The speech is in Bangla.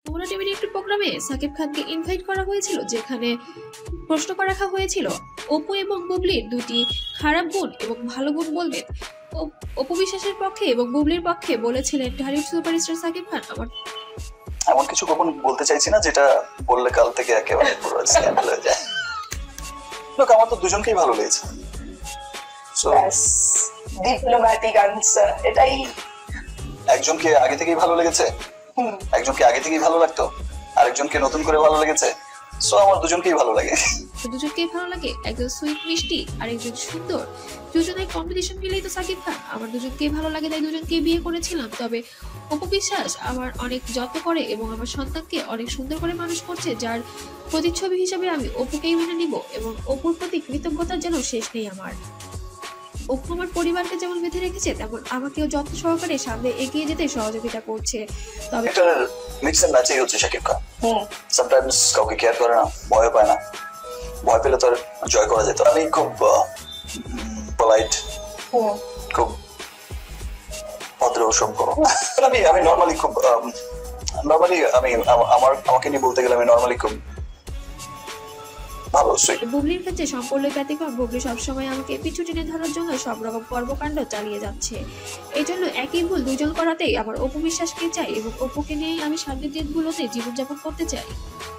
যমুনা টিভির একটি প্রোগ্রামে সাকিব খানকে ইনভাইট করা হয়েছিল, যেখানে প্রশ্ন করা রাখা হয়েছিল অপু এবং বুবলির দুটি খারাপ গুণ এবং ভালো গুণ বলবেন। অপু বিশ্বাসের পক্ষে এবং বুবলির পক্ষে বলেছিলেন ঢালিউড সুপারস্টার সাকিব খান আমার এমন কিছু কখন বলতে চাইছি না যেটা বললে কাল থেকে একেবারে পুরো স্ক্যান্ডাল হয়ে যায়। লোক আমার তো দুজনকেই ভালো লেগেছে। So, ডিপ্লোম্যাটিক আনসার এটাই। একজনকে আগে থেকেই ভালো লেগেছে, একজনকে আগে থেকেই ভালো লাগতো, আরেকজনকে নতুন করে ভালো লেগেছে। সো আমার দুজনকেই ভালো লাগে। দুজনকেই ভালো লাগে, একজন সুইট মিষ্টি আর একজন সুন্দর। দুজনের কম্পিটিশন মিলেই তো সাকিব খান। আমার দুজনকেই ভালো লাগে, তাই দুজনকেই বিয়ে করেছিলাম। তবে অপু বিশ্বাস আমার অনেক যত্ন করে এবং আমার সন্তানকে অনেক সুন্দর করে মানুষ করছে, যার প্রতিচ্ছবি হিসেবে আমি অপুকেই মেনে নিব এবং অপুর প্রতি কৃতজ্ঞতার যেন শেষ নেই আমার। অপু আমার পরিবারকে যেমন বেঁধে রেখেছে, তেমন আমাকেও যত্ন সহকারে সামনে এগিয়ে যেতে সহযোগিতা করছে। তবে একটা মিক্স এন্ড ম্যাচই হচ্ছে শাকিব খান। সামটাইমস কাউকে কেয়ার করে না, ভয় পায় না। ভয় পেলে তো আর জয় করা যেত। আমি খুব পোলাইট, খুব ভদ্র সভ্য। আমি নর্মালি খুব নর্মালি আমাকে নিয়ে বলতে গেলে আমি নর্মালি খুব ভালো সুইট। বুবলির ক্ষেত্রে সম্পূর্ণ ব্যতিক্রম। বুবলি সবসময় আমাকে পিছু টেনে ধরার জন্য সব রকম কর্মকাণ্ড চালিয়ে যাচ্ছে। এই জন্য একই ভুল দুজন করাতেই আমার অপু বিশ্বাসকে চাই এবং অপুকে নিয়েই আমি সামনের দিনগুলোতে জীবনযাপন করতে চাই।